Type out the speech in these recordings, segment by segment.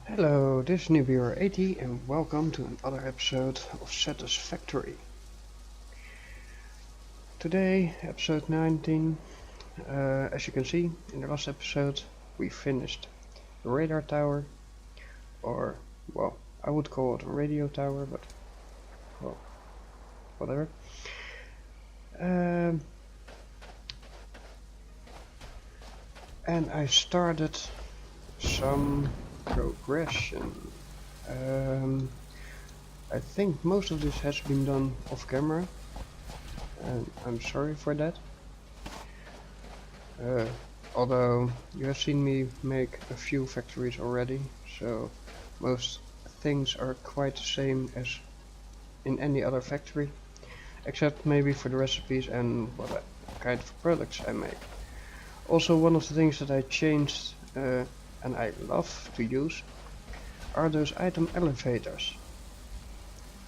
Hello, this is newbie80 and welcome to another episode of Satisfactory. Today, episode 19. As you can see, in the last episode we finished the radar tower, or, well, I would call it a radio tower, but, well, whatever. And I started some progression. I think most of this has been done off camera, and I'm sorry for that. Although you have seen me make a few factories already, so most things are quite the same as in any other factory, except maybe for the recipes and what kind of products I make. Also, one of the things that I changed and I love to use are those item elevators.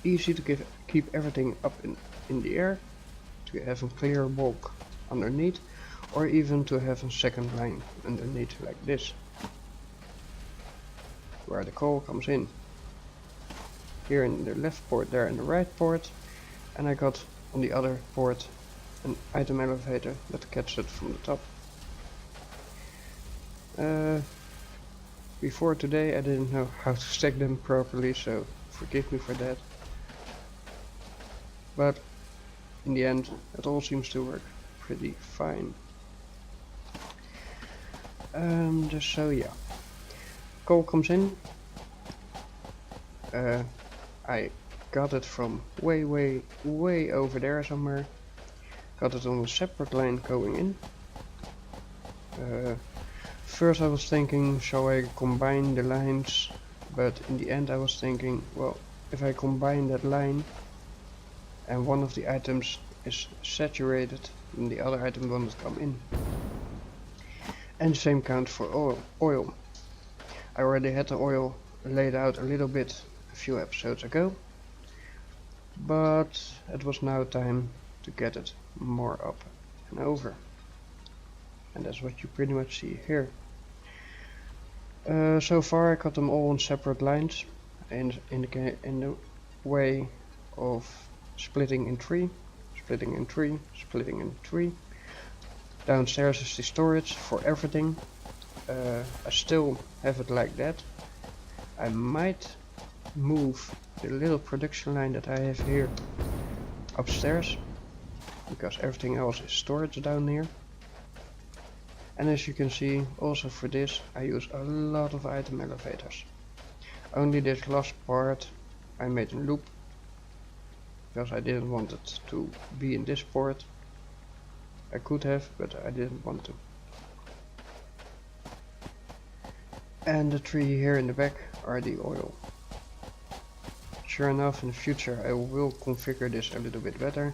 Easy to keep everything up in the air, to have a clear walk underneath, or even to have a second line underneath like this, where the coal comes in. Here in the left port, there in the right port, and I got on the other port an item elevator that catches it from the top. Before today I didn't know how to stack them properly, so forgive me for that. But in the end it all seems to work pretty fine. So yeah, coal comes in. I got it from way over there somewhere. Got it on a separate line going in. First I was thinking, shall I combine the lines, but in the end I was thinking, well, if I combine that line and one of the items is saturated, then the other item will not come in. And the same counts for oil. I already had the oil laid out a little bit a few episodes ago, but it was now time to get it more up and over. And that's what you pretty much see here. So far I got them all on separate lines, and in the way of splitting in three, splitting in three, splitting in three. Downstairs is the storage for everything. I still have it like that. I might move the little production line that I have here upstairs, because everything else is storage down here. And as you can see, also for this I use a lot of item elevators. Only this last part I made a loop, because I didn't want it to be in this port. I could have, but I didn't want to. And the three here in the back are the oil. Sure enough, in the future I will configure this a little bit better.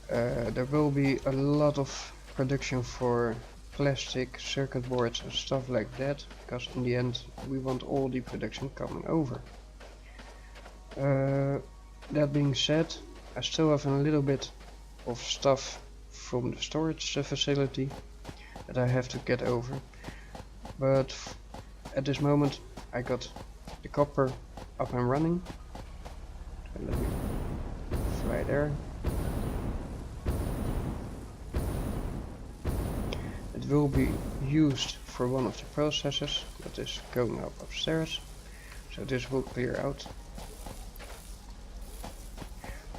There will be a lot of production for plastic circuit boards and stuff like that, because in the end we want all the production coming over. That being said, I still have a little bit of stuff from the storage facility that I have to get over, but at this moment I got the copper up and running. Let me fly there. It will be used for one of the processes that is going up upstairs, so this will clear out.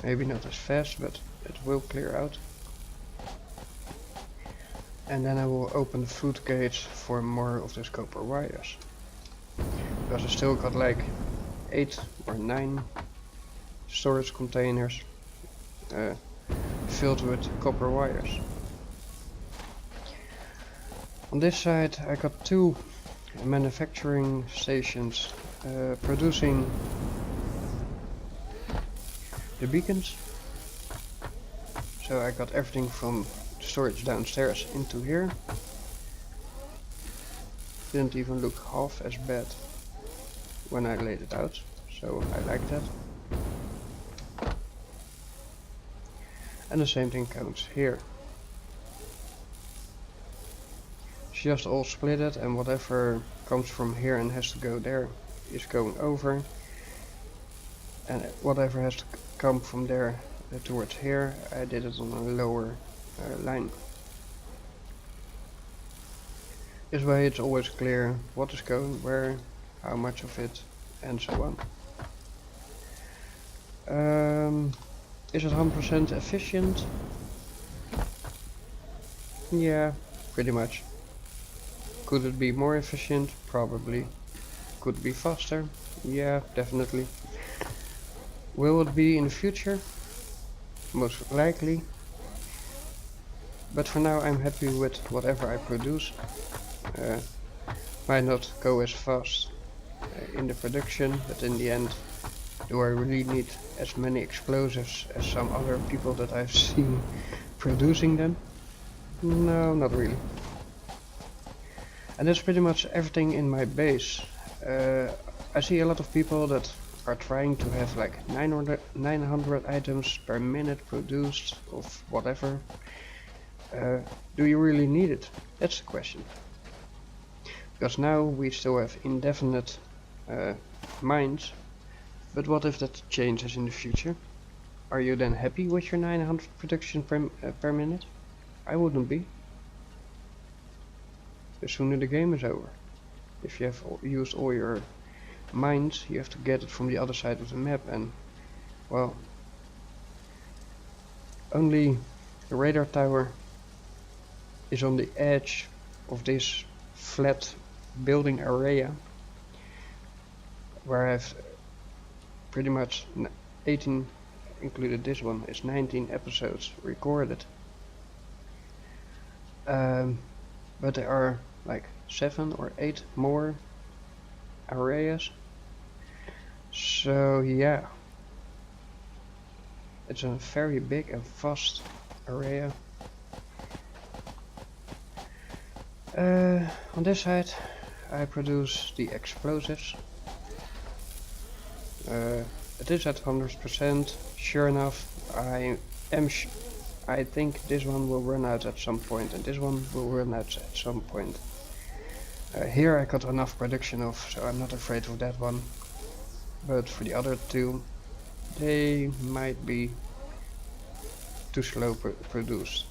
Maybe not as fast, but it will clear out. And then I will open the food gates for more of these copper wires, because I still got like 8 or 9 storage containers filled with copper wires. On this side I got 2 manufacturing stations producing the beacons. So I got everything from storage downstairs into here. Didn't even look half as bad when I laid it out, so I like that. And the same thing counts here. Just all split it, and whatever comes from here and has to go there is going over, and whatever has to come from there towards here, I did it on a lower line. This way it's always clear what is going where, how much of it, and so on. Is it 100% efficient? Yeah, pretty much. Could it be more efficient? Probably. Could it be faster? Yeah, definitely. Will it be in the future? Most likely. But for now I'm happy with whatever I produce. Might not go as fast in the production, but in the end, do I really need as many explosives as some other people that I've seen producing them? No, not really. And that's pretty much everything in my base. I see a lot of people that are trying to have like 900 items per minute produced of whatever. Do you really need it? That's the question. Because now we still have indefinite mines, but what if that changes in the future? Are you then happy with your 900 production per minute? I wouldn't be. The sooner the game is over. If you have used all your mines, you have to get it from the other side of the map, and well, only the radar tower is on the edge of this flat building area where I've pretty much 18, included this one, is 19 episodes recorded. But there are like 7 or 8 more areas. So yeah, it's a very big and vast area. On this side I produce the explosives. It is at 100%. Sure enough, I think this one will run out at some point, and this one will run out at some point. Here I got enough production of, so I'm not afraid of that one. But for the other two, they might be too slow produced.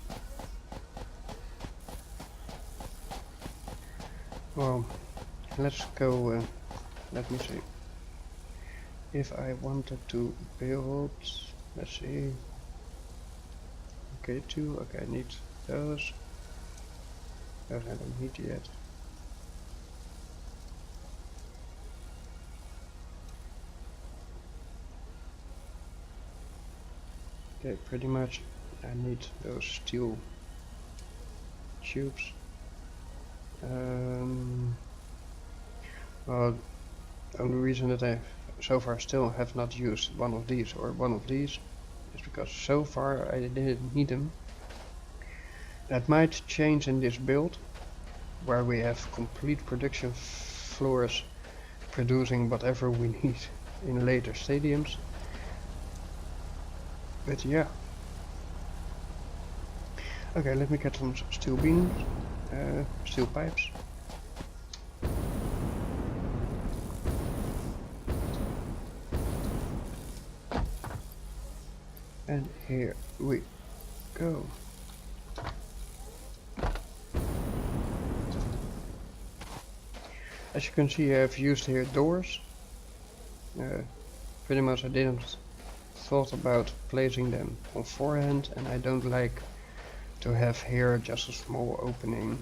Well, let's go, let me see. If I wanted to build, let's see. Okay, 2, okay, I need those. Those I don't need yet. Okay, pretty much I need those steel tubes. Well, the only reason that I so far still have not used one of these or one of these is because so far I didn't need them. That might change in this build, where we have complete production floors producing whatever we need in later stadiums. But yeah. Okay, let me get some steel beams, steel pipes. And here we go. As you can see, I've used here doors. Pretty much I didn't thought about placing them on forehand, and I don't like to have here just a small opening.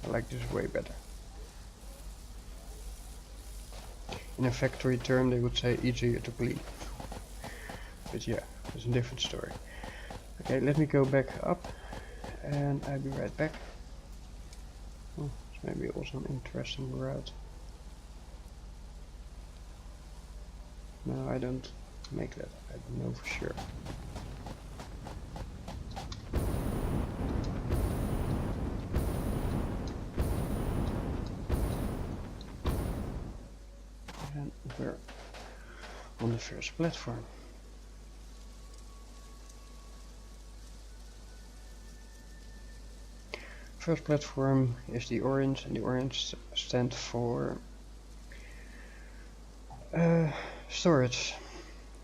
I like this way better. In a factory term they would say easier to clean. But yeah, it's a different story. Okay, let me go back up and I'll be right back. Oh, it's maybe also an interesting route. No, I don't make that. I don't know for sure. And we're on the first platform. first platform is the orange, and the orange stands for storage.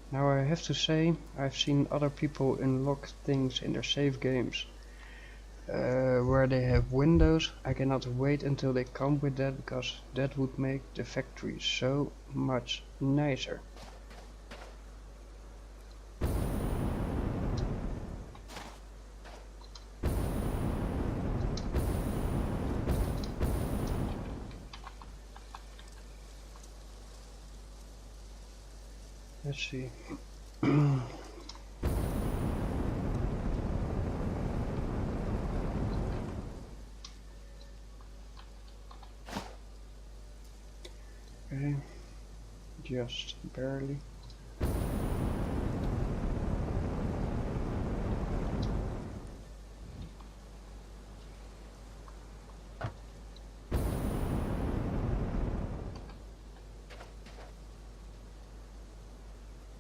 Now I have to say, I've seen other people unlock things in their save games where they have windows. I cannot wait until they come with that, because that would make the factory so much nicer. Let's see. Okay, just barely.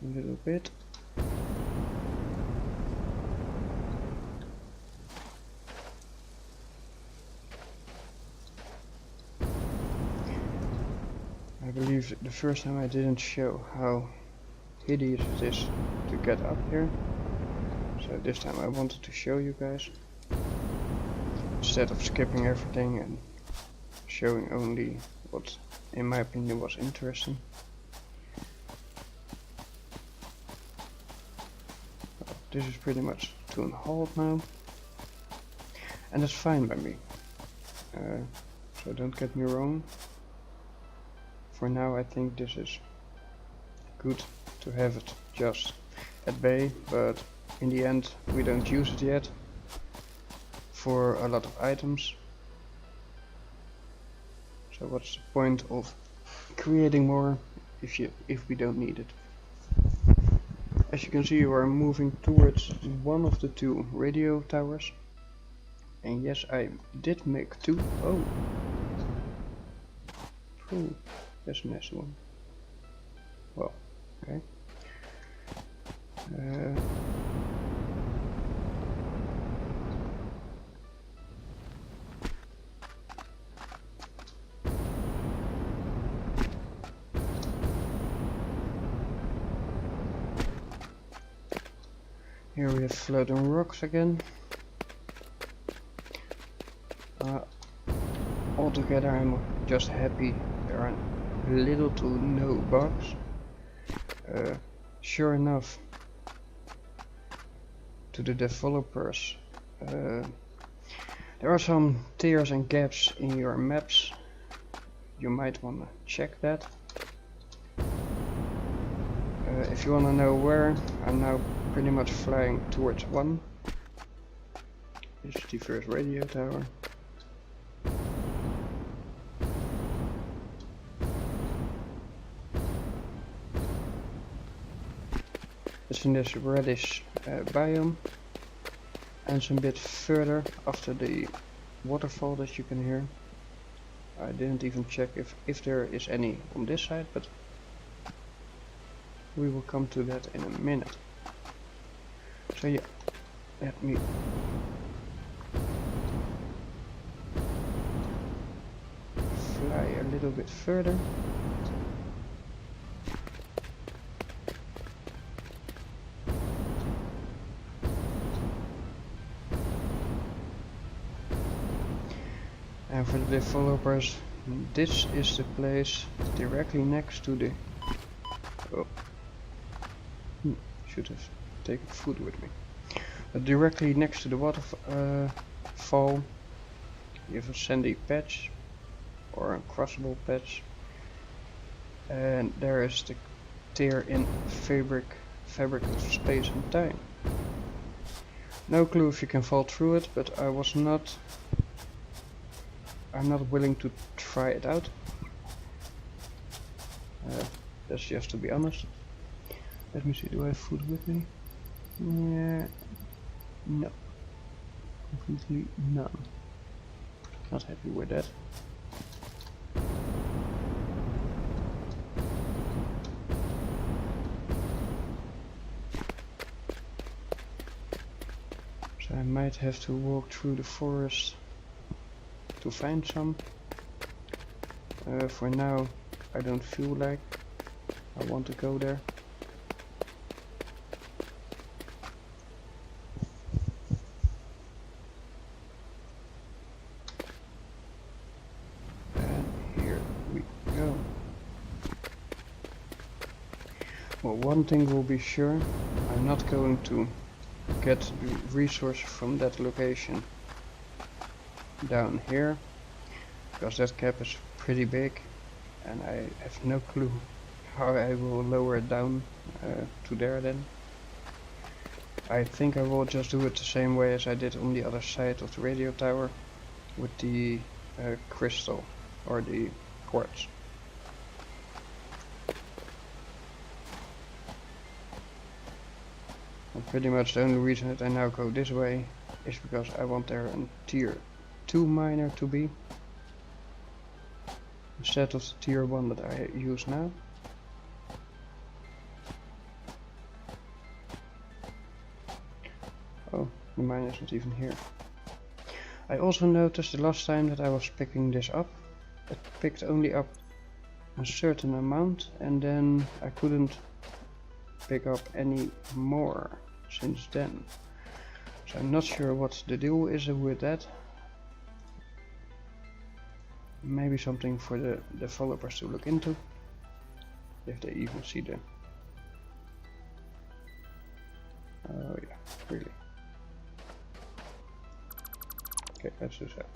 A little bit. I believe the first time I didn't show how hideous it is to get up here, so this time I wanted to show you guys, instead of skipping everything and showing only what in my opinion was interesting. This is pretty much to a halt now, and that's fine by me, so don't get me wrong. For now I think this is good to have it just at bay, but in the end we don't use it yet for a lot of items, so what's the point of creating more if we don't need it. As you can see, you are moving towards one of the two radio towers, and yes, I did make two. Oh, ooh, that's a nice one. Well, okay. Here we have floating rocks again. Altogether I'm just happy there are little to no bugs. Sure enough, to the developers, there are some tears and gaps in your maps. You might want to check that. If you want to know where, I'm now pretty much flying towards one. This is the first radio tower. It's in this reddish biome, and some bit further after the waterfall that you can hear. I didn't even check if there is any on this side, but we will come to that in a minute. So yeah, let me fly a little bit further. And for the developers, this is the place directly next to the... Oh, should have taken food with me. But directly next to the waterfall, you have a sandy patch or a crossable patch, and there is the tear in fabric of space and time. No clue if you can fall through it, but I'm not willing to try it out. That's just to be honest. Let me see, do I have food with me? Yeah, no. Completely none. Not happy with that. So I might have to walk through the forest to find some. For now, I don't feel like I want to go there. And here we go. Well, one thing will be sure, I'm not going to get the resource from that location down here, because that cap is pretty big and I have no clue how I will lower it down to there then. I think I will just do it the same way as I did on the other side of the radio tower with the crystal or the quartz. And pretty much the only reason that I now go this way is because I want there a tier 2 miner to be instead of the tier 1 that I use now. Oh, the mine is not even here. I also noticed the last time that I was picking this up, it picked only up a certain amount and then I couldn't pick up any more since then. So I'm not sure what the deal is with that. Maybe something for the developers to look into, if they even see the... Oh yeah, really. Okay, let's do that.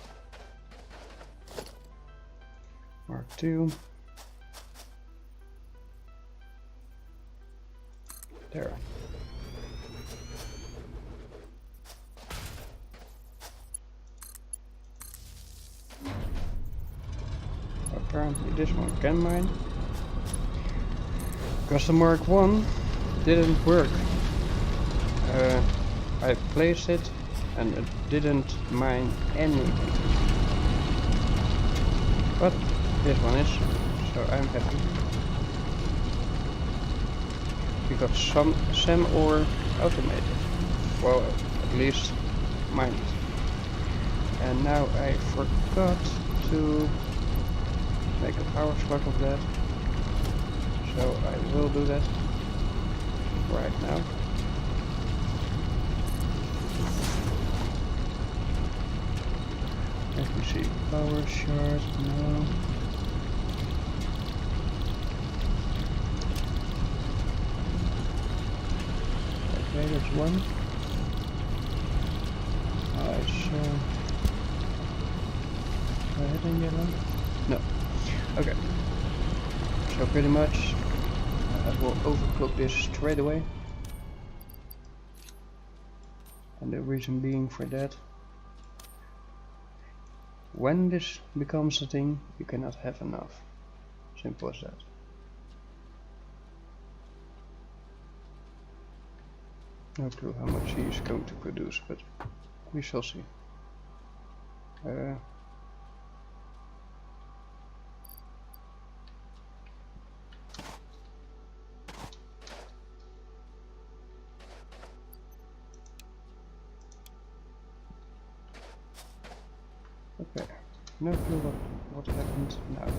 Mark 2. There. Apparently this one can mine. Because the Mark 1 didn't work. I placed it and it didn't mine anything. But this one is, so I'm happy. We got some S.A.M ore automated. Well, at least mined. And now I forgot to make a power slot of that. So I will do that right now. Let me see. Power shard, no. Okay, there's one. Do I hit in yellow? No. Okay. So pretty much I will overclock this straight away. And the reason being for that, when this becomes a thing, you cannot have enough. Simple as that. No clue how much he is going to produce, but we shall see. Okay, no clue what happened now.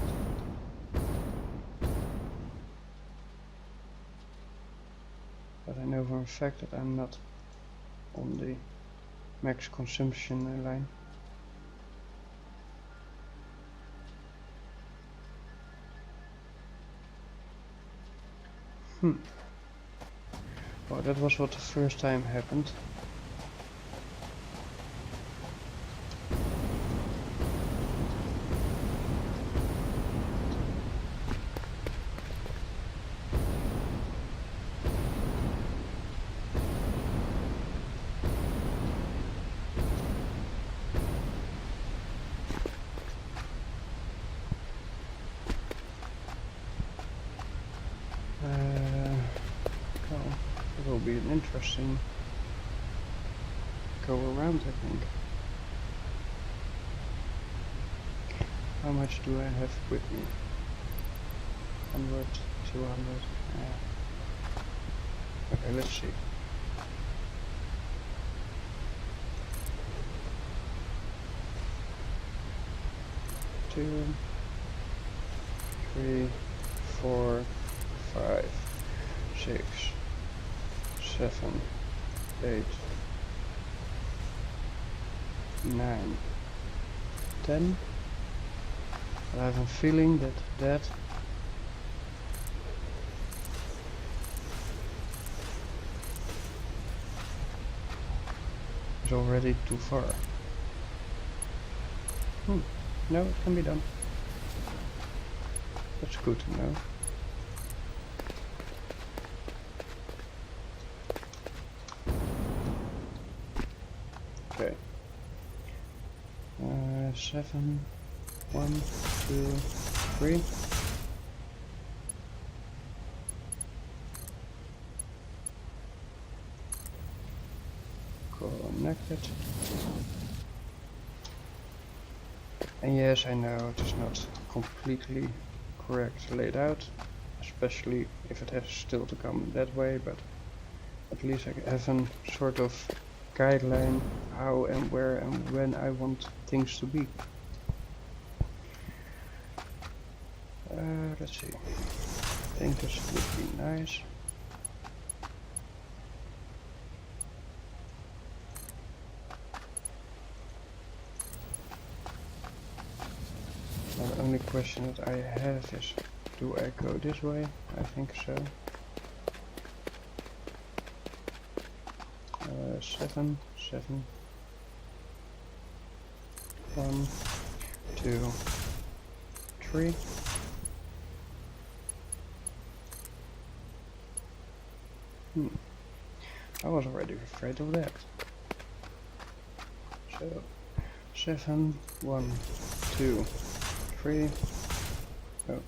But I know for a fact that I'm not on the max consumption line. Well, that was what the first time happened. It will be an interesting go around, I think. How much do I have with me? 100, 200. Okay, let's see. 2, 3, 4, 5, 6, 7, 8, 9, 10. I have a feeling that that is already too far. No, it can be done. That's good to know. Okay. 7, 1, 2, 3. Connected. And yes, I know it is not completely correct laid out, especially if it has still to come that way, but at least I have a sort of guideline how and where and when I want things to be. Let's see. I think this would be nice. Now the only question that I have is, do I go this way? I think so. 7, 7. 1, 2, 3. I was already afraid of that. So 7, 1, 2, 3. Oh.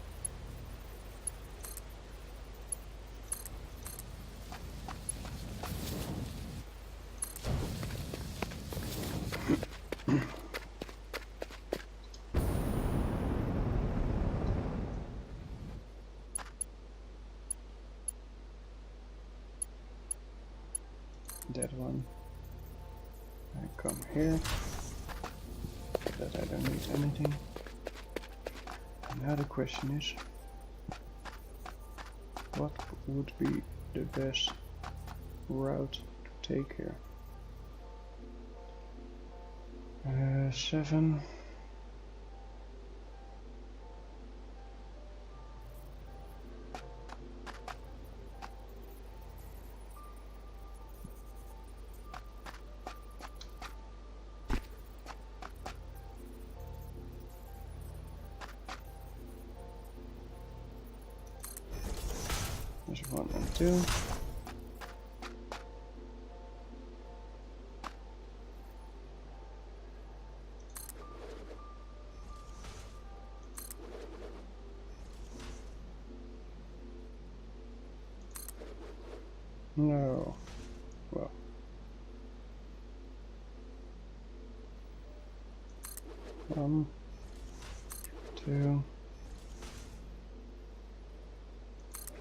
That one. I come here. That I don't need anything. And now the question is, what would be the best route to take here? 7. There's 1 and 2. No. Well. 1, 2.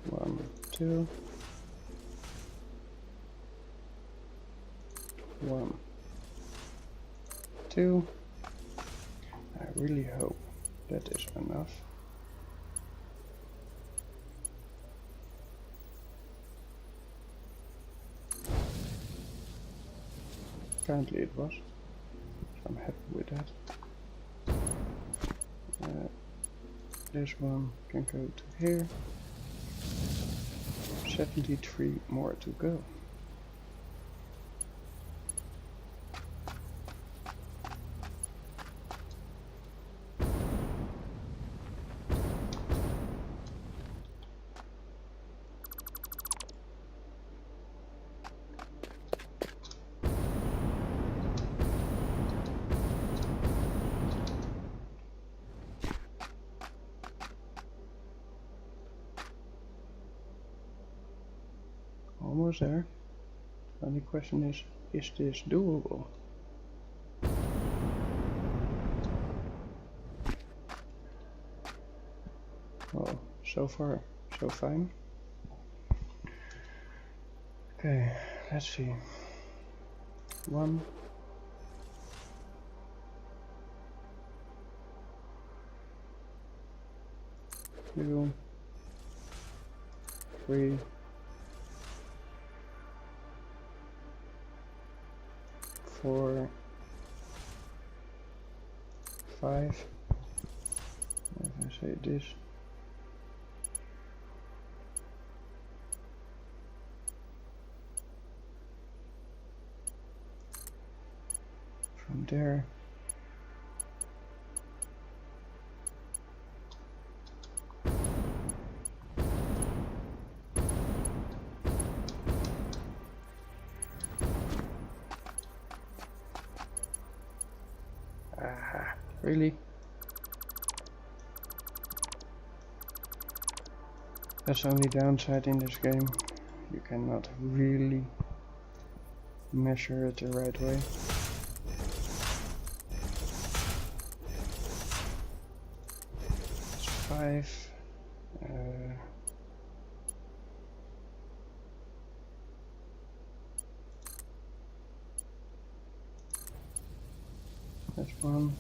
1, 2. 1, 2. I really hope that is enough. Apparently it was, so I'm happy with that. This one can go to here. 73 more to go. Almost there. The only question is this doable? Well, so far, so fine. Okay, let's see. 1. 2, 3, 4, 5. If I say this, from there, really? That's the only downside in this game. You cannot really measure it the right way. It's 5. That's 1.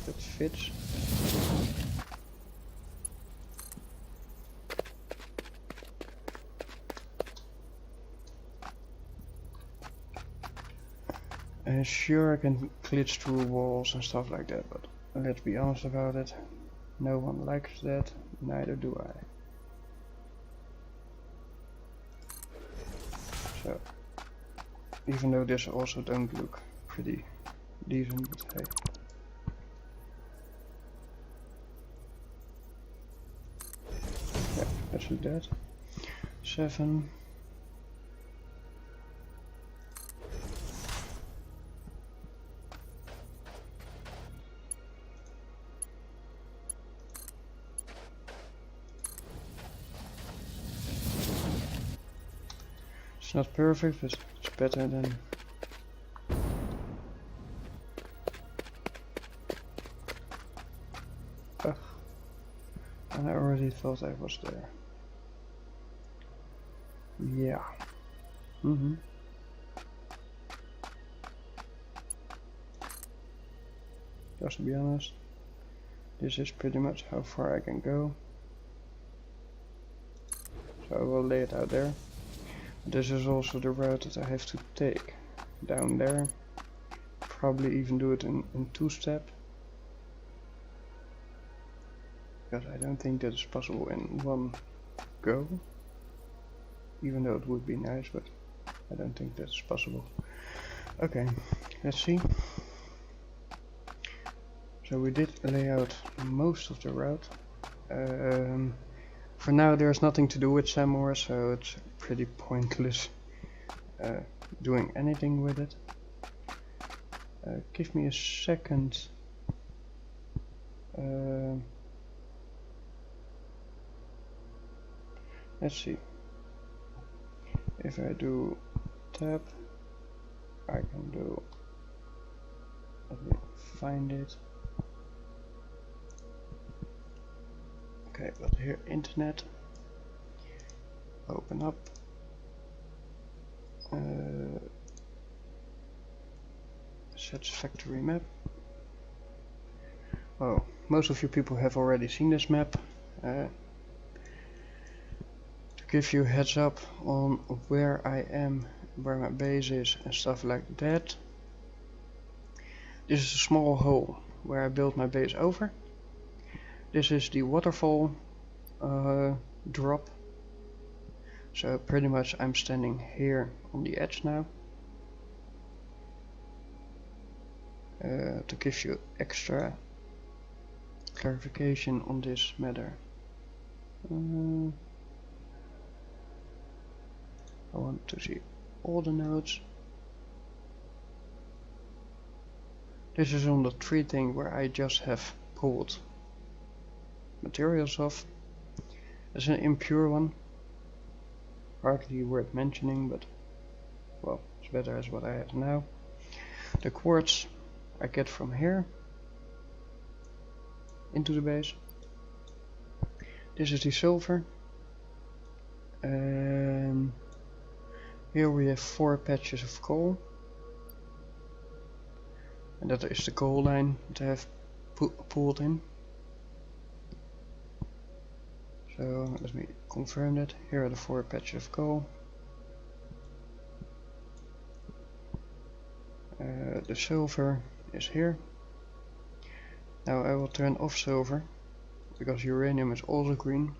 That fits. Sure, I can glitch through walls and stuff like that, but let's be honest about it. No one likes that, neither do I. So, even though this also don't look pretty decent, but hey. Yeah, let's do that. 7. It's not perfect, but it's better than... Ugh. And I already thought I was there. Yeah. Just to be honest, this is pretty much how far I can go. So I will lay it out there. This is also the route that I have to take down there. Probably even do it in 2-step. Because I don't think that is possible in one go. Even though it would be nice, but I don't think that's possible. Okay, let's see. So we did lay out most of the route. For now there's nothing to do with S.A.M more, so it's pretty pointless doing anything with it. Give me a second. Let's see. If I do tab, I can do... Let me find it. Okay, but here, internet. Open up. Satisfactory map. Oh, most of you people have already seen this map. To give you a heads up on where I am, where my base is and stuff like that. This is a small hole where I built my base over. This is the waterfall drop. So pretty much I'm standing here on the edge now. To give you extra clarification on this matter. I want to see all the nodes. This is on the tree thing where I just have pulled materials off. It's an impure one. Hardly worth mentioning, but well, it's better as what I have now. The quartz I get from here into the base. This is the silver. Here we have 4 patches of coal, and that is the coal line that I have pulled in. So let me confirm that. Here are the 4 patches of coal. The silver is here. Now I will turn off silver because uranium is also green,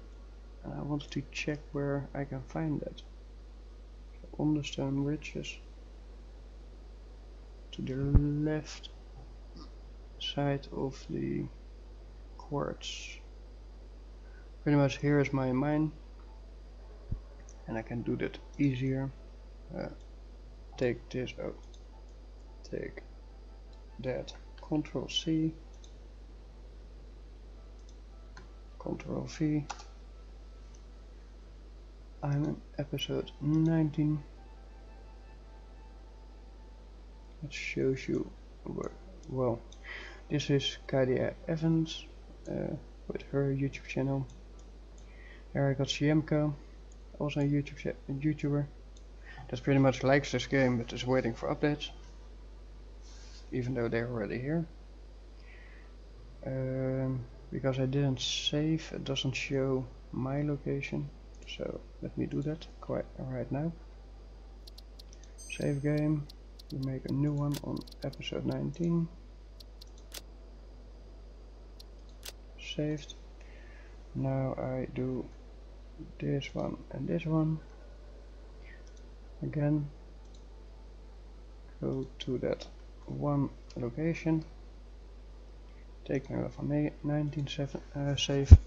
and I wanted to check where I can find that. So on the stone ridges to the left side of the quartz. Pretty much here is my mine, and I can do that easier. Take this out, take that, Control C, Control V. I'm in episode 19. It shows you where, well, this is Kadia Evans with her YouTube channel. Here I got S.A.M, also a YouTuber that pretty much likes this game but is waiting for updates, even though they're already here. Because I didn't save, it doesn't show my location, so let me do that right now. Save game, we make a new one on episode 19. Saved. Now I do this one and this one. Again, go to that one location. Take me off on 19 save.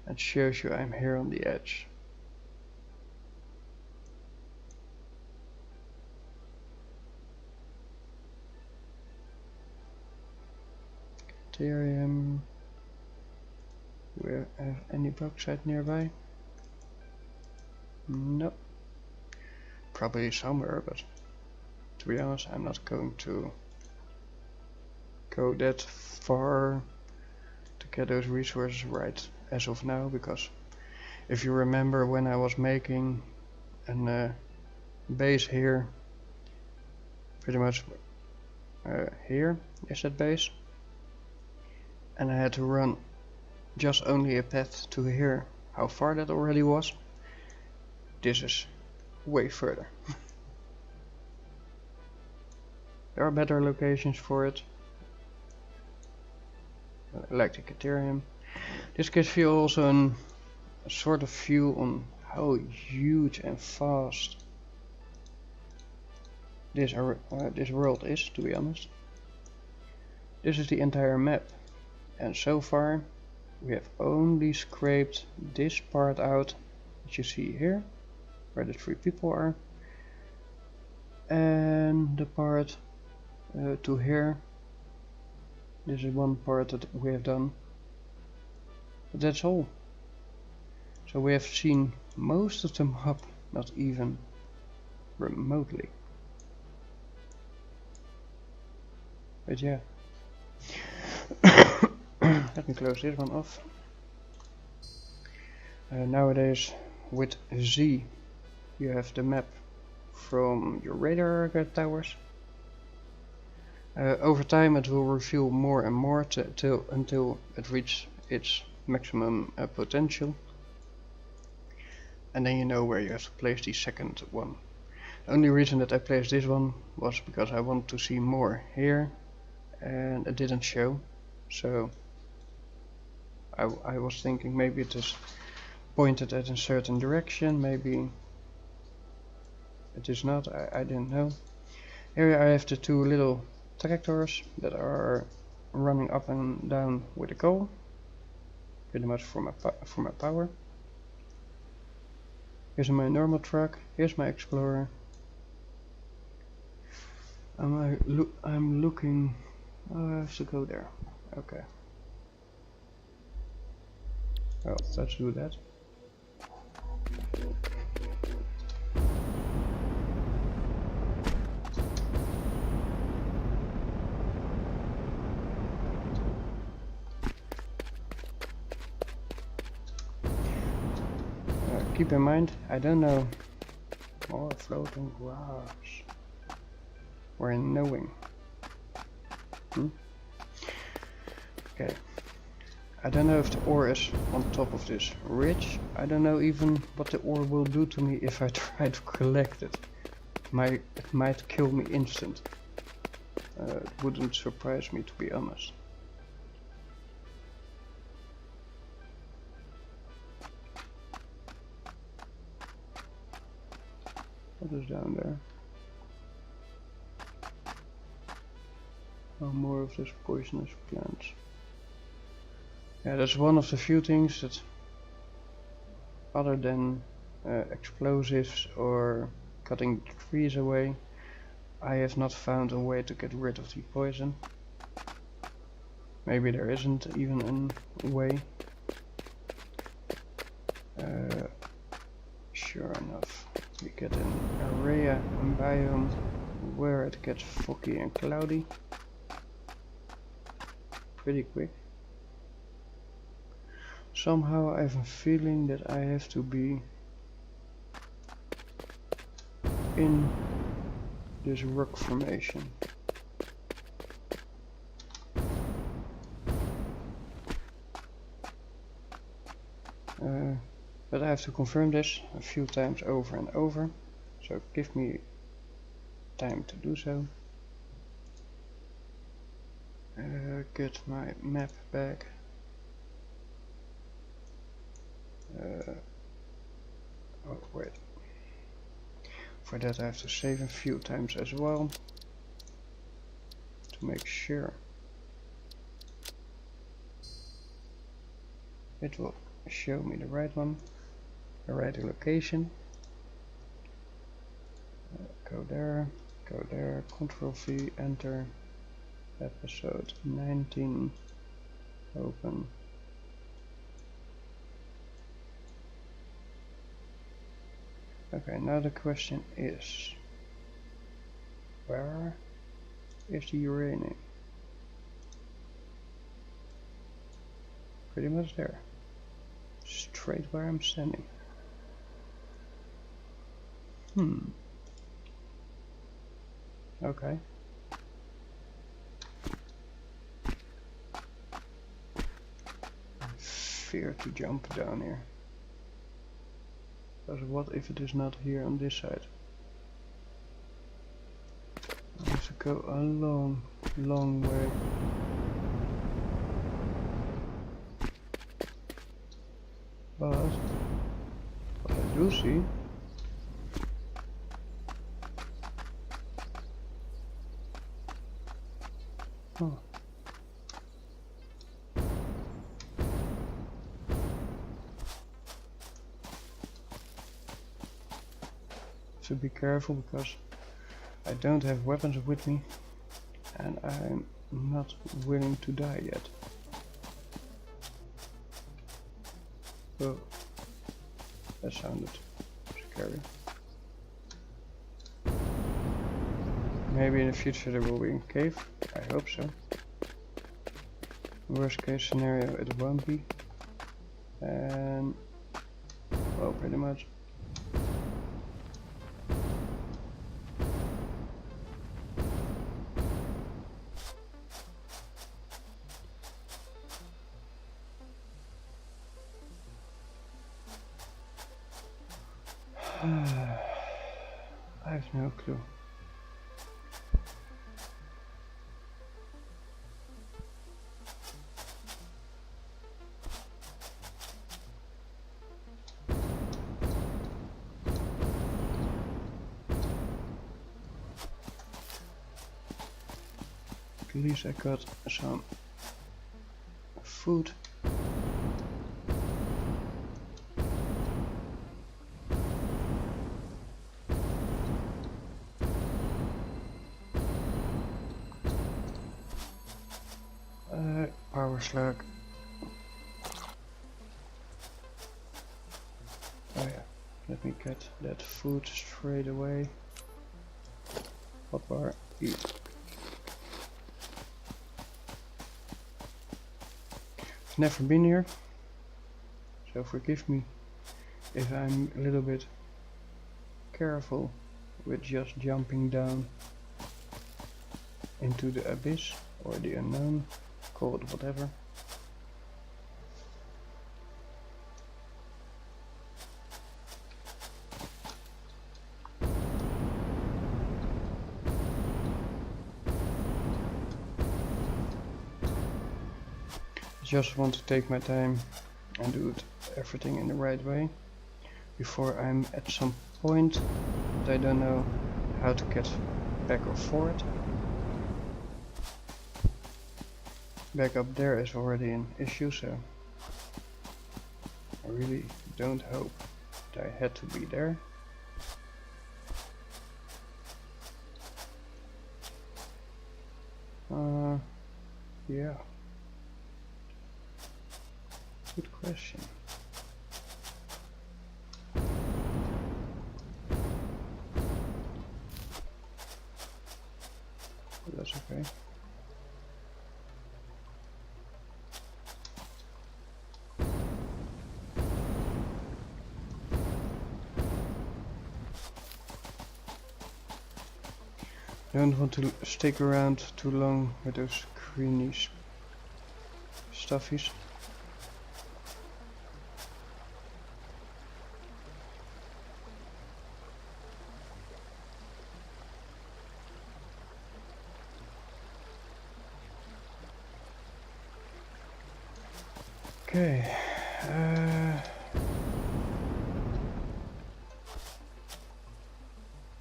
It shows you I'm here on the edge. Deuterium. Do we have any bauxite nearby? No. Probably somewhere, but to be honest, I'm not going to go that far to get those resources right as of now, because if you remember when I was making a base here, pretty much here is that base, and I had to run just only a path to here. How far that already was, this is way further. There are better locations for it, like the Deuterium. This gives you also a sort of view on how huge and fast this world is, to be honest. This is the entire map, and so far we have only scraped this part out that you see here, where the 3 people are, and the part to here. This is one part that we have done, but that's all. So we have seen most of the map, not even remotely. But yeah. Let me close this one off. Nowadays with Z you have the map from your radar towers. Over time it will reveal more and more until it reaches its maximum potential, and then you know where you have to place the second one. The only reason that I placed this one was because I wanted to see more here, and it didn't show, so I was thinking maybe it is pointed at a certain direction, maybe it is not, I didn't know. Here I have the 2 little tractors that are running up and down with the coal, pretty much for my power. Here's my normal truck, here's my explorer. I'm looking, oh, I have to go there, okay. Well, let's do that. keep in mind, I don't know. More floating grass. We're knowing. Okay. I don't know if the ore is on top of this ridge. I don't know even what the ore will do to me if I try to collect it. It might kill me instant. It wouldn't surprise me, to be honest. What is down there? Oh, more of those poisonous plants. Yeah, that's one of the few things that, other than explosives or cutting trees away, I have not found a way to get rid of the poison. Maybe there isn't even a way. Sure enough, we get an area and biome where it gets foggy and cloudy pretty quick. Somehow I have a feeling that I have to be in this rock formation. But I have to confirm this a few times over and over, so give me time to do so. Get my map back. Oh wait. For that I have to save a few times as well, to make sure it will show me the right one, the right location. Go there, Control V, enter, episode 19, open. Okay, now the question is, where is the uranium? Pretty much there. Straight where I'm standing. Okay. I fear to jump down here. Because what if it is not here on this side? I have to go a long, long way. But what I do see to be careful because I don't have weapons with me and I'm not willing to die yet. Oh, that sounded scary. Maybe in the future there will be a cave. I hope so. Worst case scenario it won't be. And well, pretty much. I have no clue. At least I got some food. Power slug. Oh yeah, let me get that food straight away. Hotbar, eat. Never been here, so forgive me if I'm a little bit careful with just jumping down into the abyss or the unknown, call it whatever. Just want to take my time and do everything in the right way before I'm at some point that I don't know how to get back or forward. Back up there is already an issue, so I really don't hope that I had to be there. Yeah. Good question. But that's okay. Don't want to stick around too long with those greeny stuffies. Okay.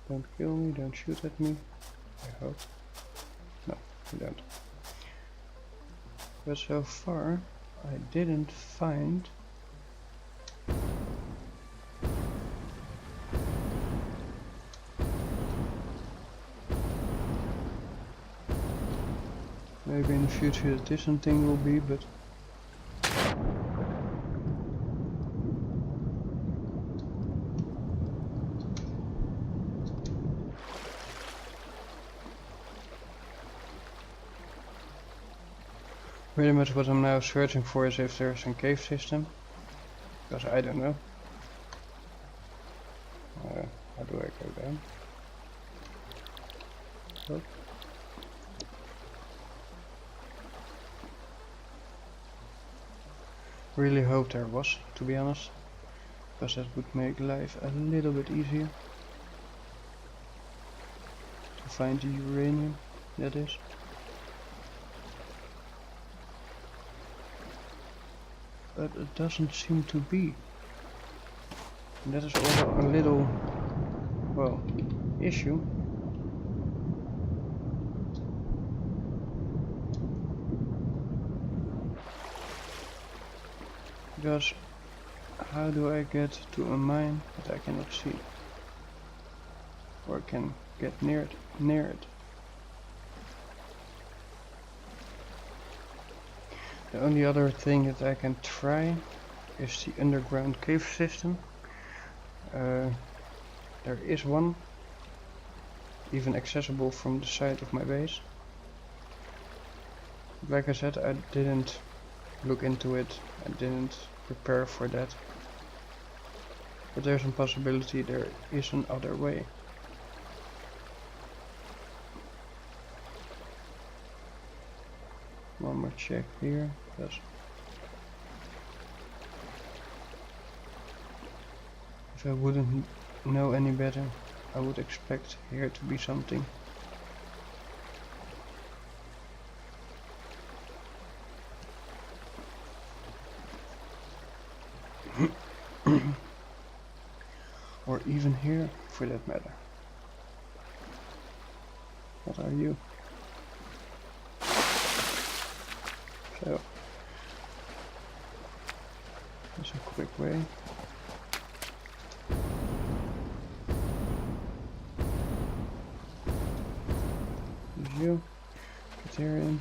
Don't kill me, don't shoot at me. I hope. No, you don't. But so far, I didn't find maybe in the future a different thing will be, but pretty much what I'm now searching for is if there's a cave system, because I don't know. How do I go down? Oh. Really hope there was, to be honest, because that would make life a little bit easier to find the uranium, that is. But it doesn't seem to be. And that is also a little, well, issue. Because how do I get to a mine that I cannot see? Or can get near it? The only other thing that I can try is the underground cave system. There is one, even accessible from the side of my base. Like I said, I didn't look into it, I didn't prepare for that. But there's a possibility there is another way. One more check here, because if I wouldn't know any better, I would expect here to be something. Or even here, for that matter. What are you? So, that's a quick way. There's you. Get here in.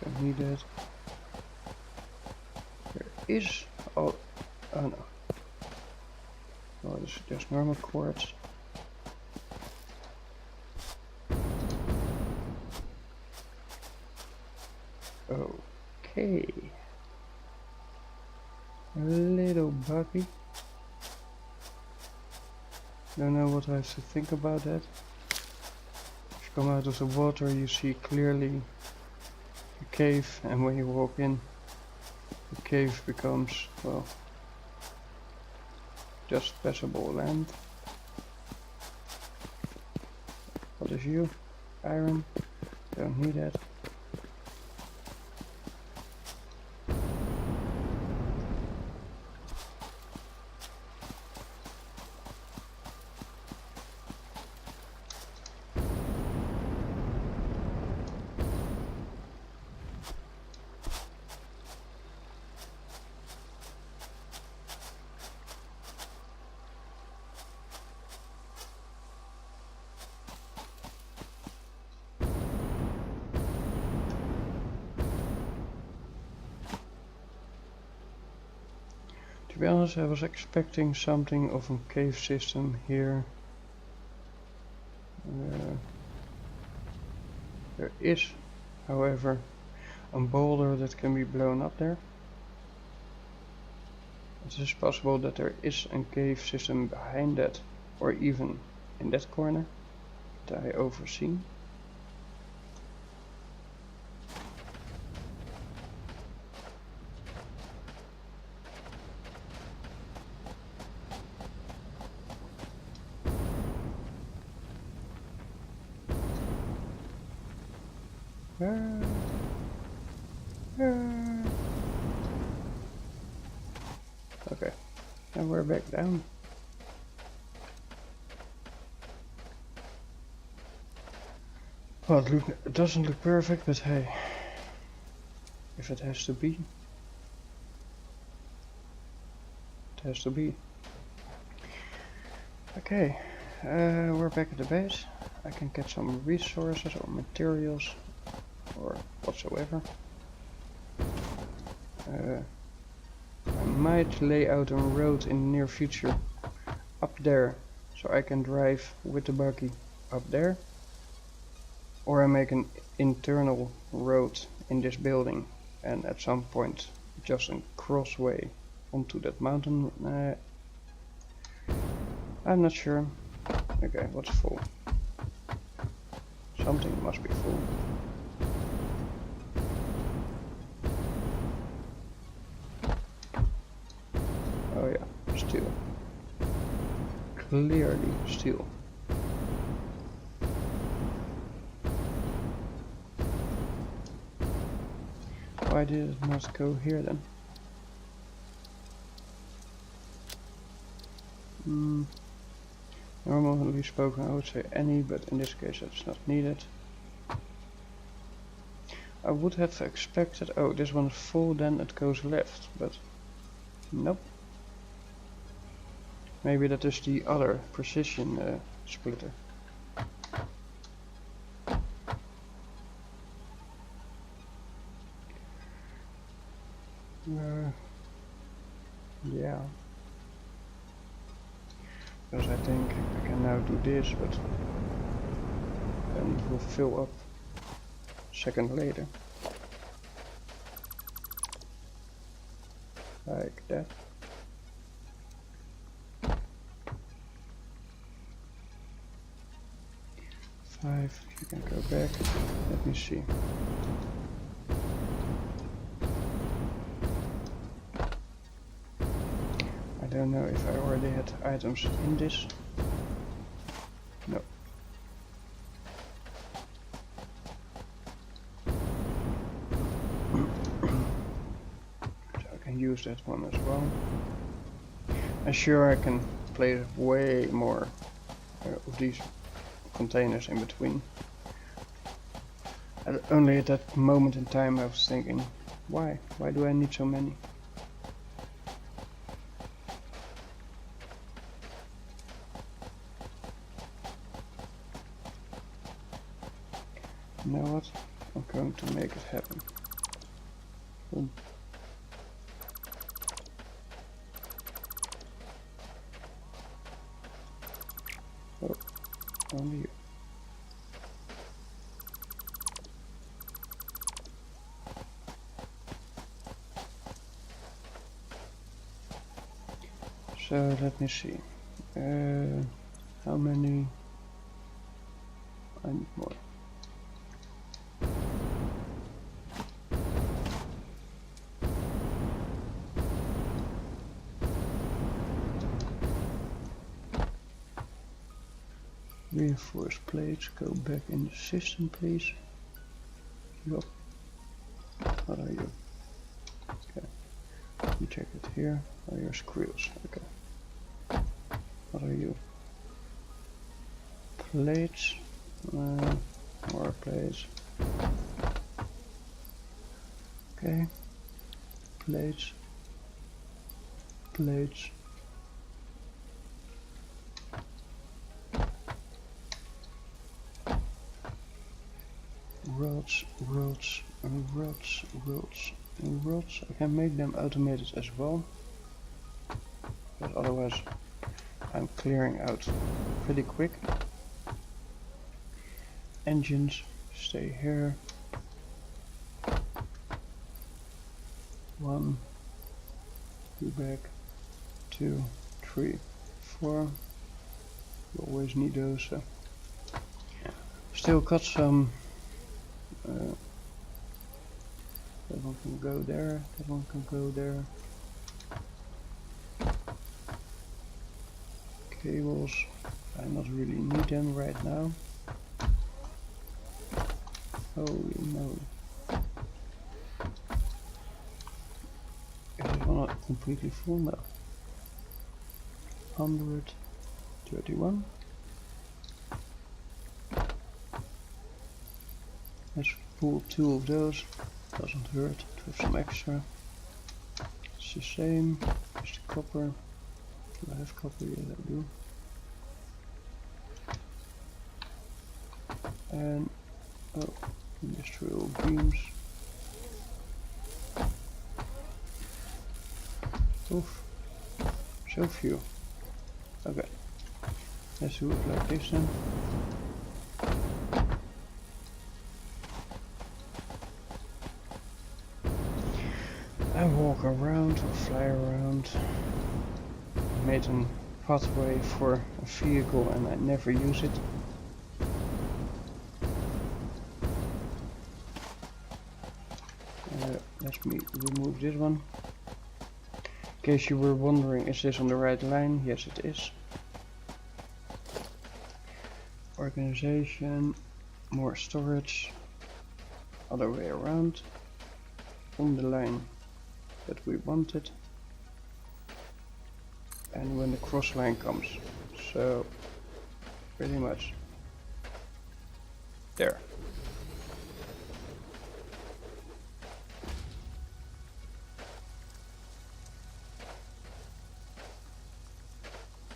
Don't need it. There is. Oh no. Oh, there's normal quartz. Okay. A little buggy. Don't know what I have to think about that. If you come out of the water, you see clearly the cave, and when you walk in, the cave becomes, well, just passable land. What is you? Iron? Don't need that. To be honest, I was expecting something of a cave system here. There is, however, a boulder that can be blown up there. It is possible that there is a cave system behind that, or even in that corner that I overseen. Okay, and we're back down. Well, it doesn't look perfect, but hey, if it has to be, it has to be. Okay, we're back at the base. I can get some resources or materials or whatsoever. I might lay out a road in the near future up there, so I can drive with the buggy up there. Or I make an internal road in this building and at some point just a crossway onto that mountain. I'm not sure. Okay, what's full? Something must be full. Oh yeah, steel. Clearly steel. Why did it not go here then? Normally spoken I would say any, but in this case it's not needed. I would have expected, oh, this one is full, then it goes left, but nope. Maybe that is the other precision splitter. Yeah. Because I think I can now do this, but then it will fill up a second later. Like that. Five, you can go back. Let me see. I don't know if I already had items in this. No. So I can use that one as well. And sure, I can place way more of these containers in between. And only at that moment in time I was thinking, why? Why do I need so many? You know what? I'm going to make it happen. Boom. Oh, only you. So let me see. many? I need more. Reinforced plates, go back in the system please. Yup. What are you? Okay. You check it here. Oh, your screws. Okay. What are you? Plates. More plates. Okay. Plates. Plates. Rods, rods, and rods, rods, and rods. I can make them automated as well, but otherwise I'm clearing out pretty quick. Engines stay here. 1, go back, 2, 3, 4. You always need those. Still got some. That one can go there, that one can go there. Cables, I not really need them right now. Holy moly. Is this one not completely full now? 131. Let's pull 2 of those. Doesn't hurt to have some extra. It's the same. It's the copper. Do I have copper? Yes, I do. And oh, industrial beams. Oof. So few. Okay. Let's do it like this then. I walk around or fly around. I made a pathway for a vehicle and I never use it. Let me remove this one. In case you were wondering, is this on the right line? Yes, it is. Organization, more storage, other way around, on the line that we wanted, and when the cross line comes, so pretty much there.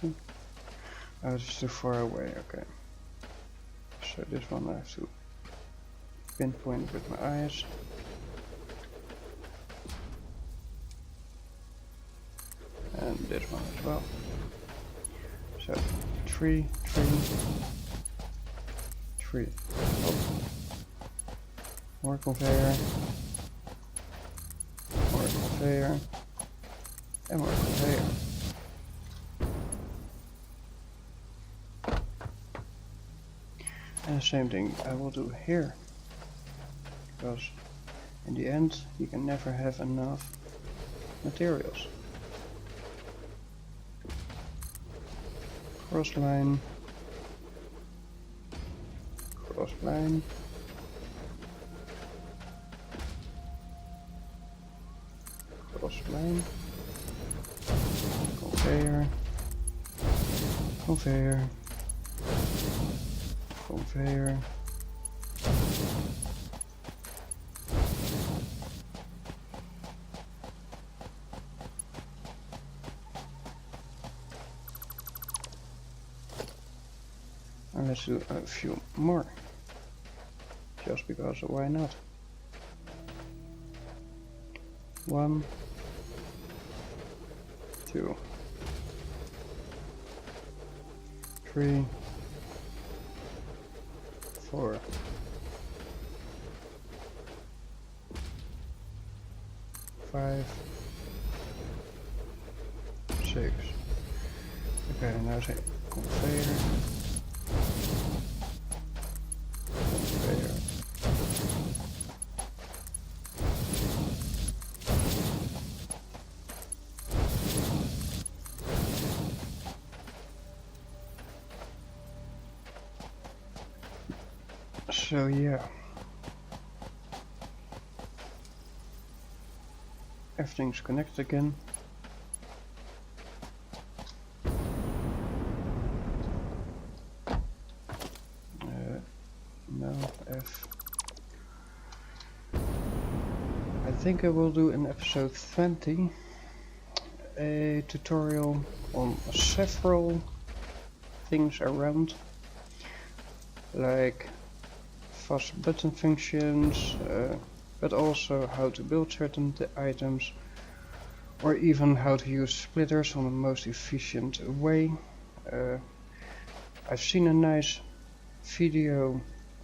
Oh, it's too far away, okay. So this one I have to pinpoint with my eyes. And this one as well. So 3, 3, 3. Oh. More conveyor. More conveyor. And more conveyor. And the same thing I will do here, because in the end you can never have enough materials. Cross line, cross line, cross line, conveyor, conveyor, conveyor, and let's do a few more, just because why not? 1, 2, 3, 4, 5, 6. Okay, now say conveyor, conveyor. So yeah, everything's connected again. No, F. I think I will do in episode 20 a tutorial on several things around, like fast button functions, but also how to build certain items, or even how to use splitters on the most efficient way. I've seen a nice video,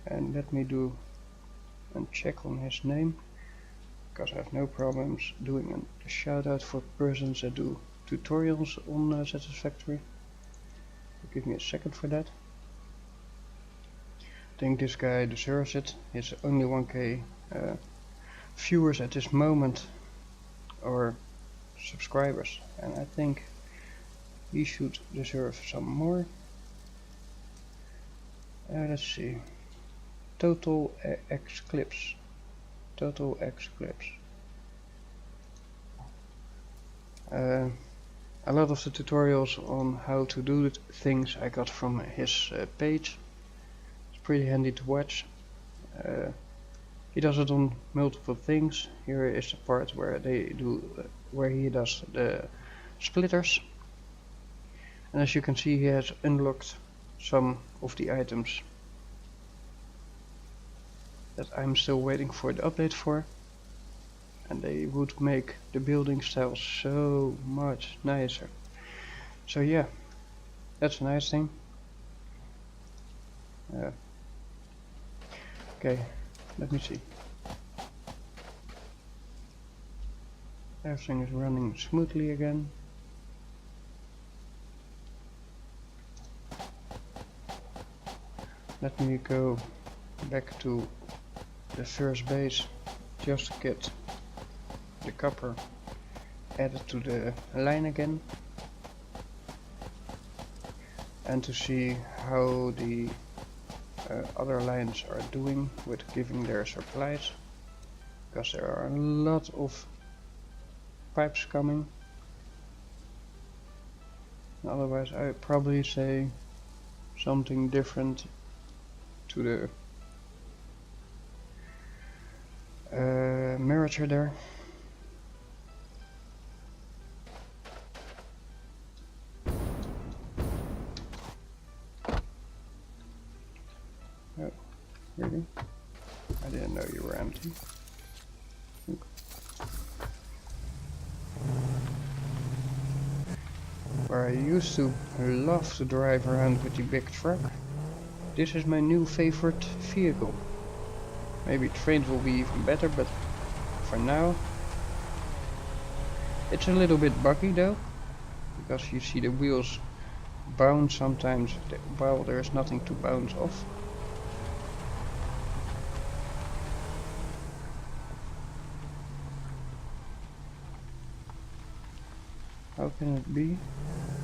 and let me do a check on his name, because I have no problems doing a shout out for persons that do tutorials on Satisfactory. Give me a second for that. I think this guy deserves it. He's only 1k viewers at this moment, or subscribers, and I think he should deserve some more. Let's see. Total X clips. Total X clips. A lot of the tutorials on how to do things I got from his page. It's pretty handy to watch. He does it on multiple things. Here is the part where where he does the splitters. And as you can see, he has unlocked some of the items that I'm still waiting for the update for. And they would make the building style so much nicer. So yeah, that's a nice thing. Okay, let me see. Everything is running smoothly again. Let me go back to the first base just to get the copper added to the line again, and to see how the other lines are doing with giving their supplies, because there are a lot of pipes coming. Otherwise I'd probably say something different to the miniature there. Oh, really? I didn't know you were empty. Look. Where I used to love to drive around with the big truck, this is my new favorite vehicle. Maybe trains will be even better, but for now it's a little bit buggy though, because you see the wheels bounce sometimes while there is nothing to bounce off. How can it be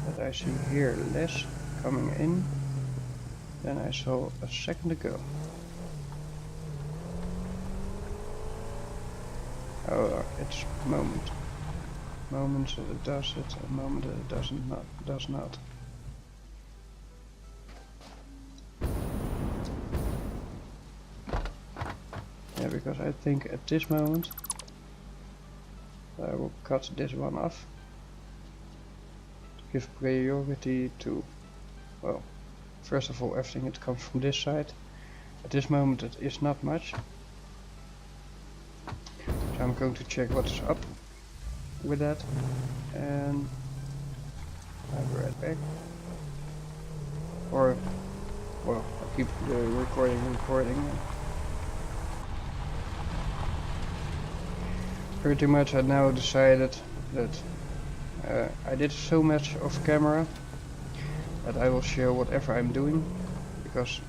that I see here less coming in than I saw a second ago? Oh, it's moments that it does it, and moment that it does not. Yeah, because I think at this moment I will cut this one off to give priority to, well, first of all, everything that comes from this side. At this moment it is not much. So I'm going to check what's up with that, and I'll be right back. Or, well, I'll keep the recording. Pretty much I now decided that I did so much off camera, that I will show whatever I'm doing, because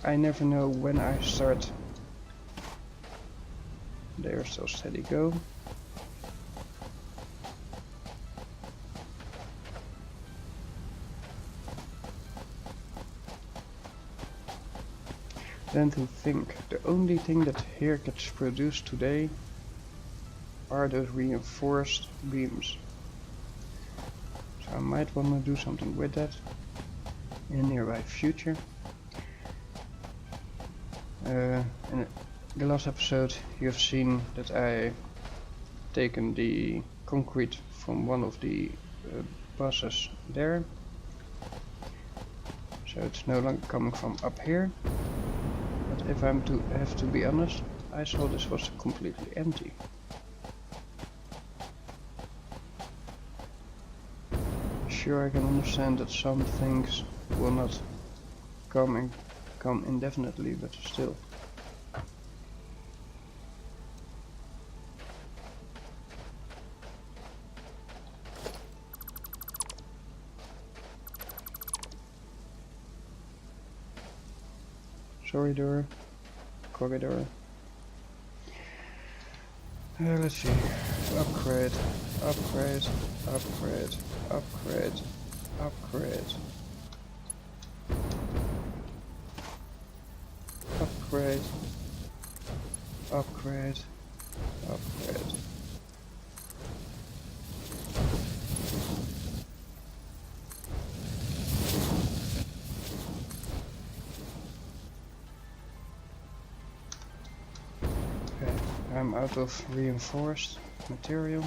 I never know when I start. There, so steady go. Then to think, the only thing that here gets produced today are those reinforced beams. So I might want to do something with that in the nearby future. In the last episode you have seen that I taken the concrete from one of the buses there. So it's no longer coming from up here. But if I'm to have to be honest, I saw this was completely empty. Sure, I can understand that some things will not come indefinitely, but still. Corridor. Let's see. Upgrade. Upgrade. Upgrade. Upgrade. Upgrade. Upgrade. Upgrade. Upgrade. I'm out of reinforced material,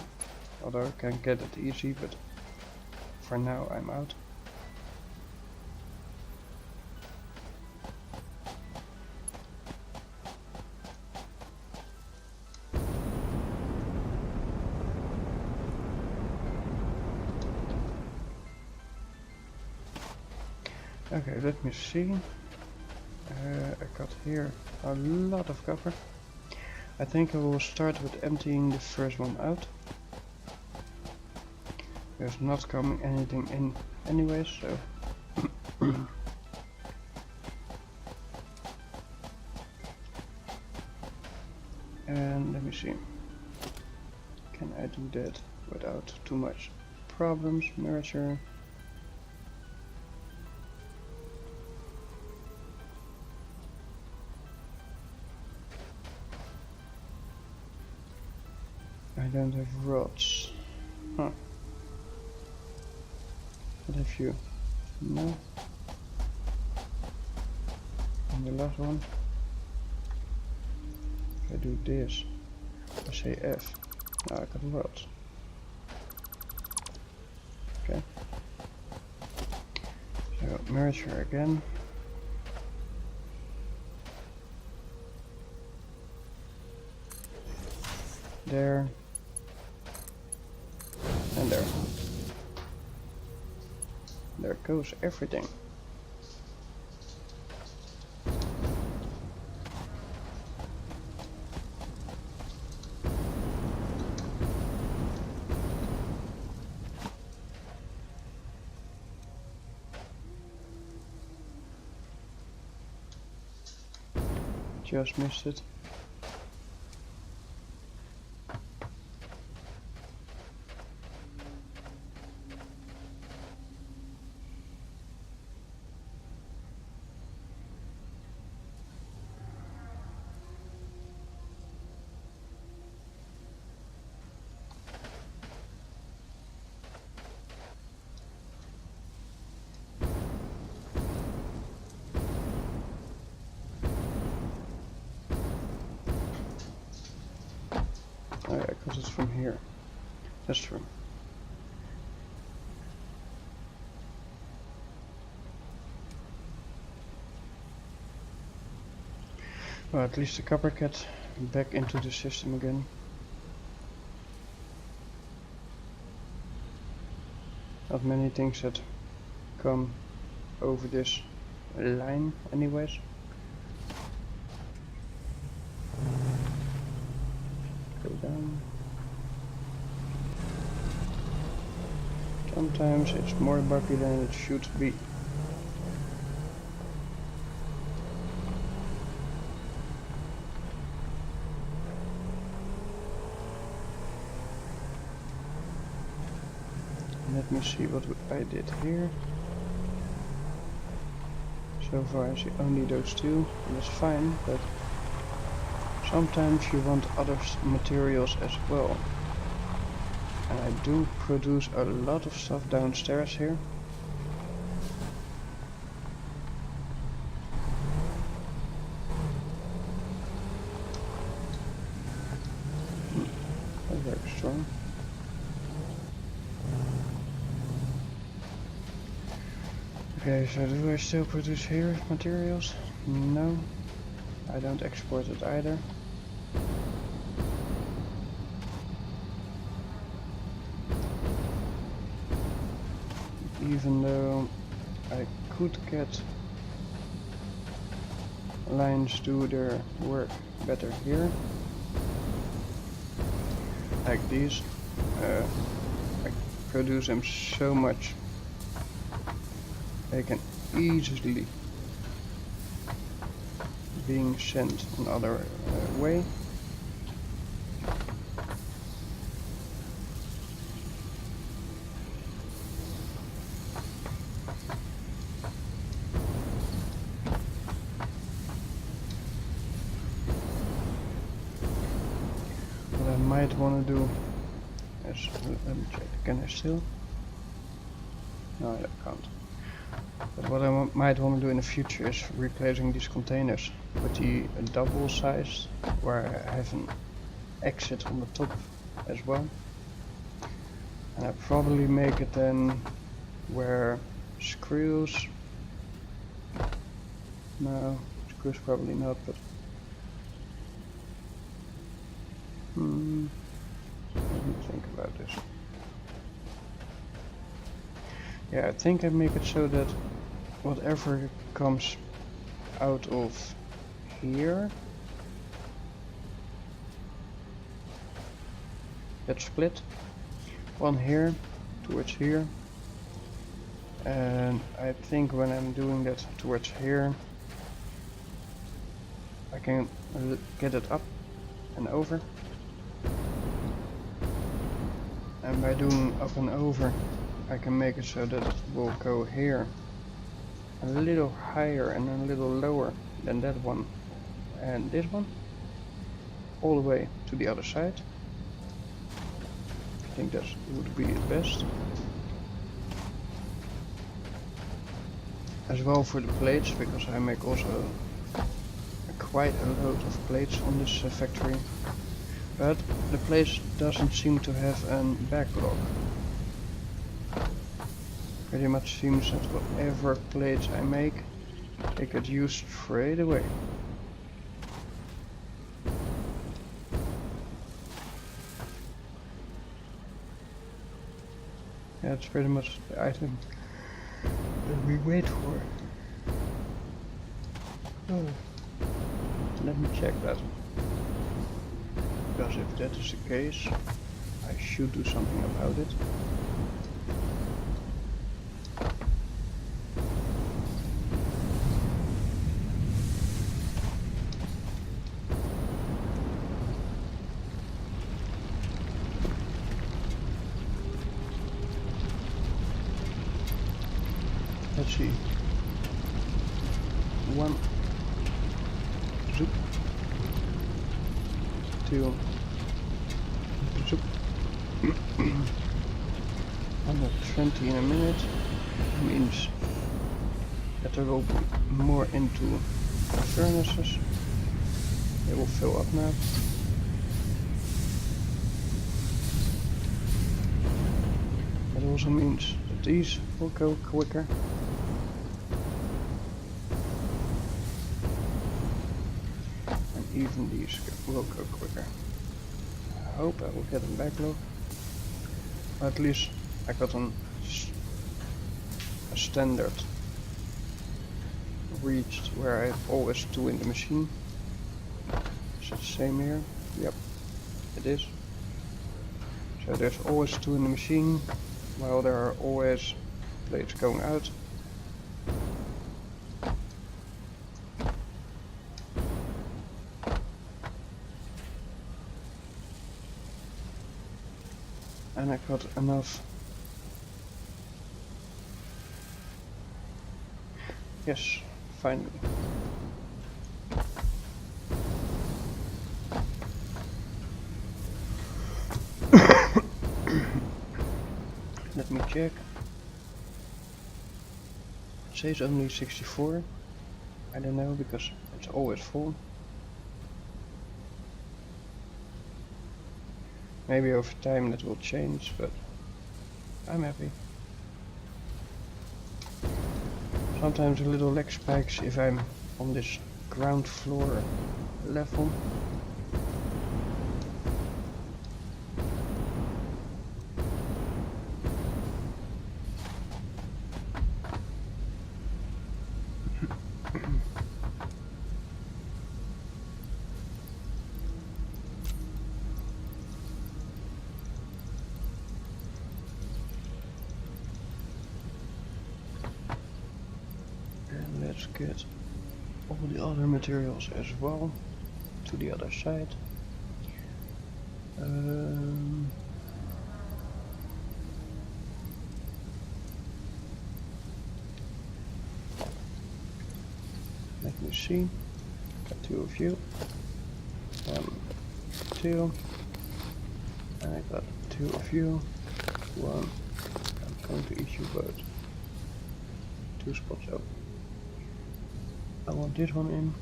although I can get it easy, but for now I'm out. Okay, let me see. I got here a lot of copper. I think I will start with emptying the first one out. There's not coming anything in anyway, so and let me see. Can I do that without too much problems? Merger. I don't have rods. Huh. What have you? No. And the last one. If I do this, I say F. Now I got rods. Okay. So merger again. There. And there. There goes everything. Just missed it. Oh yeah, because it's from here. That's true. Well, at least the copper gets back into the system again. Not many things that come over this line anyways. Go down. Jump. sometimes it's more buggy than it should be. Let me see what I did here. So far I see only those two, and that's fine, but sometimes you want other materials as well. And I do produce a lot of stuff downstairs here. That's very strong. Okay, so do I still produce here materials? No, I don't export it either. Even though I could get lines do their work better here, like these. I produce them so much. They can easily being sent another way. What I might want to do is, let me check, can I still? No, I can't. But what I might want to do in the future is replacing these containers with the double size, where I have an exit on the top as well. And I probably make it then where screws, no, screws probably not, but let me think about this. Yeah, I think I make it so that whatever comes out of here gets split. One here towards here, and I think when I'm doing that towards here I can get it up and over, and by doing up and over I can make it so that it will go here a little higher and a little lower than that one and this one, all the way to the other side. I think that would be the best. As well for the plates, because I make also quite a load of plates on this factory. But the place doesn't seem to have a backlog. Pretty much seems that whatever plates I make, they get used straight away. Yeah, it's pretty much the item that we wait for. Oh. Let me check that. Because if that is the case, I should do something about it. Let's see. One, zoop, two, zoop. 120 in a minute means that there will be more into the furnaces. They will fill up now. That also means that these will go quicker. Even these will go quicker. I hope I will get a backlog. At least I got a standard reached where I have always two in the machine. Is it the same here? Yep, it is. So there's always two in the machine, while there are always plates going out. And I got enough. Yes, finally. Let me check. It says only 64. I don't know because it's always full. Maybe over time that will change, but I'm happy. Sometimes a little lag spikes if I'm on this ground floor level. Let's get all the other materials as well to the other side. Let me see. Got two of you. 1, 2. And I got two of you. 1. I'm going to eat you both. 2 spots open. I want this one in,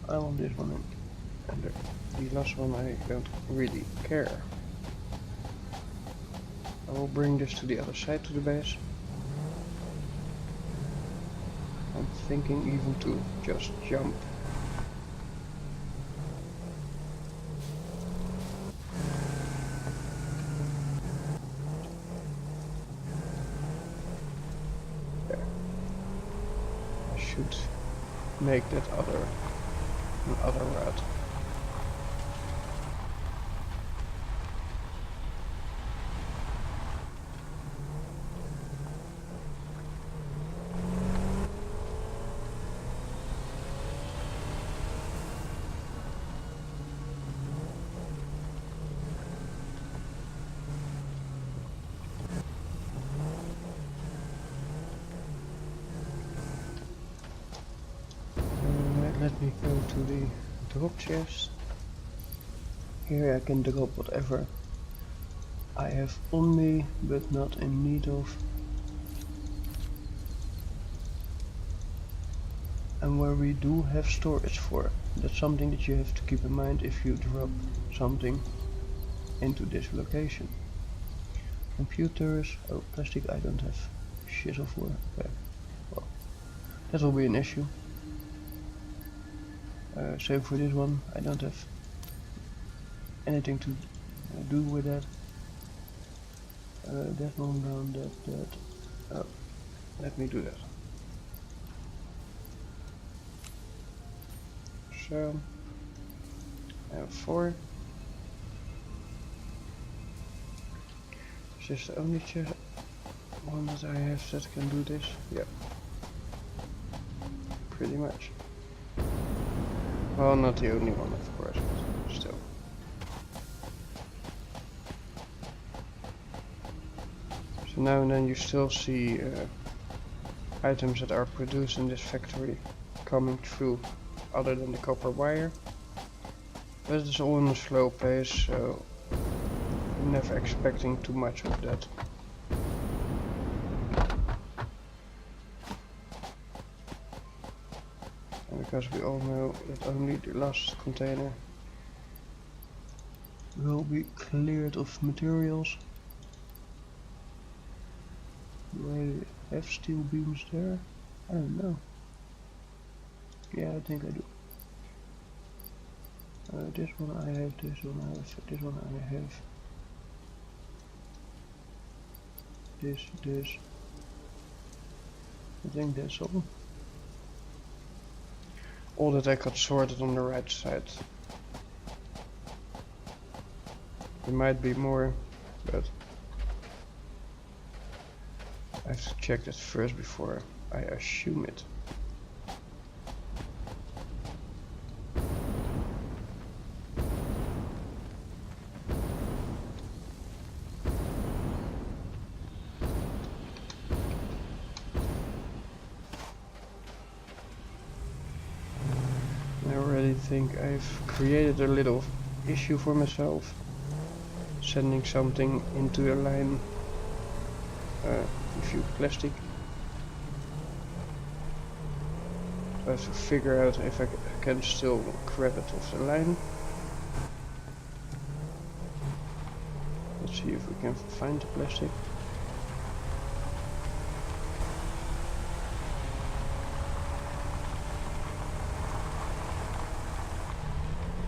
I want this one in, and the last one I don't really care. I will bring this to the other side to the base. I'm thinking even to just jump. There. I should make that other route. Let me go to the drop chest. Here I can drop whatever I have on me, but not in need of. And where we do have storage for. That's something that you have to keep in mind if you drop something into this location. Computers, oh, plastic I don't have shizzle for. Okay. Well, that will be an issue. Same for this one, I don't have anything to do with that. That one down, that. Oh, let me do that. So, I have 4. Is this the only one that I have that can do this? Yeah. Pretty much. Well, not the only one, of course, but still. So now and then you still see items that are produced in this factory coming through other than the copper wire. But it's all in a slow pace, so I'm never expecting too much of that. Because we all know that only the last container will be cleared of materials. Do I have steel beams there? I don't know. Yeah, I think I do. This one I have, this one I have, this one I have. This. I think that's all. All that I got sorted on the right side. There might be more, but I have to check that first before I assume it. I already think I've created a little issue for myself, sending something into a line with few plastic. I have to figure out if I can still grab it off the line. Let's see if we can find the plastic.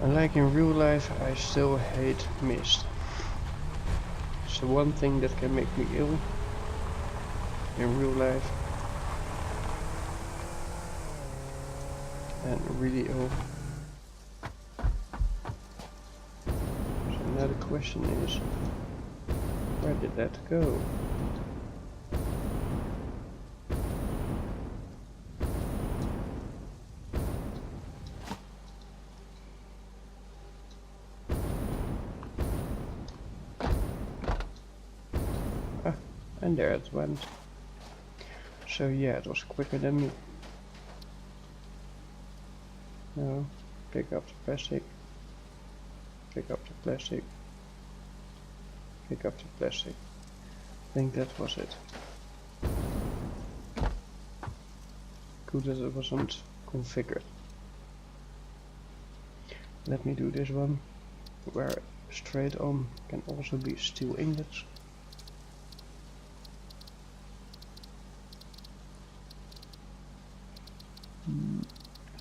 And like in real life, I still hate mist. It's the one thing that can make me ill in real life. And really ill. So now the question is, where did that go? And there it went. So yeah, it was quicker than me. Now, pick up the plastic. Pick up the plastic. Pick up the plastic. I think that was it. Good that it wasn't configured. Let me do this one, where straight on can also be steel ingots.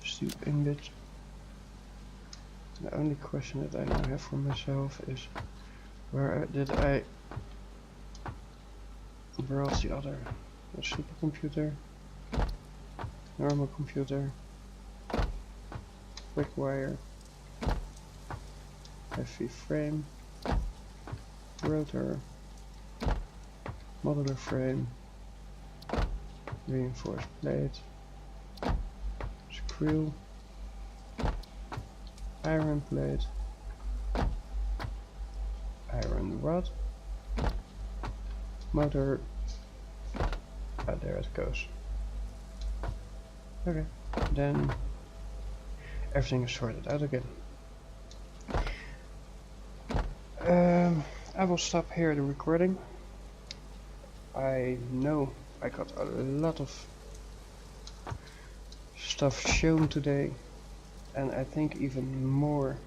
Steel ingot. The only question that I now have for myself is, where was the other? The supercomputer, normal computer, quick wire, heavy frame, rotor, modular frame, reinforced plate, screw, iron plate, iron rod, motor. There it goes. Okay, then everything is sorted out again. I will stop here the recording. I know I got a lot of stuff shown today, and I think even more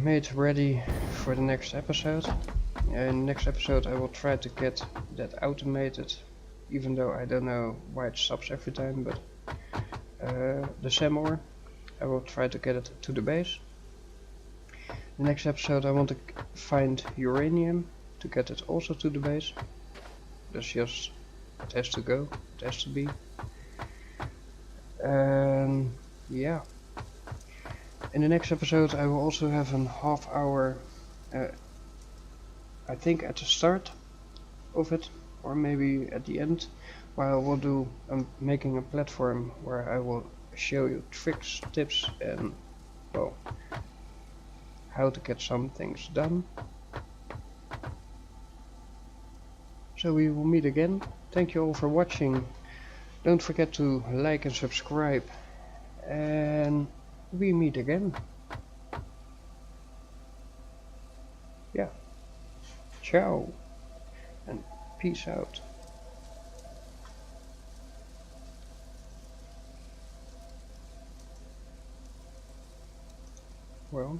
made ready for the next episode. In next episode I will try to get that automated, even though I don't know why it stops every time, but the S.A.M ore, I will try to get it to the base. The next episode I want to find uranium to get it also to the base. That's just, it has to go, it has to be. Yeah. In the next episode I will also have a half hour, I think at the start of it, or maybe at the end, where I will do making a platform where I will show you tricks, tips, and well, how to get some things done. So we will meet again. Thank you all for watching. Don't forget to like and subscribe, and we meet again. Yeah. Ciao and peace out. Well.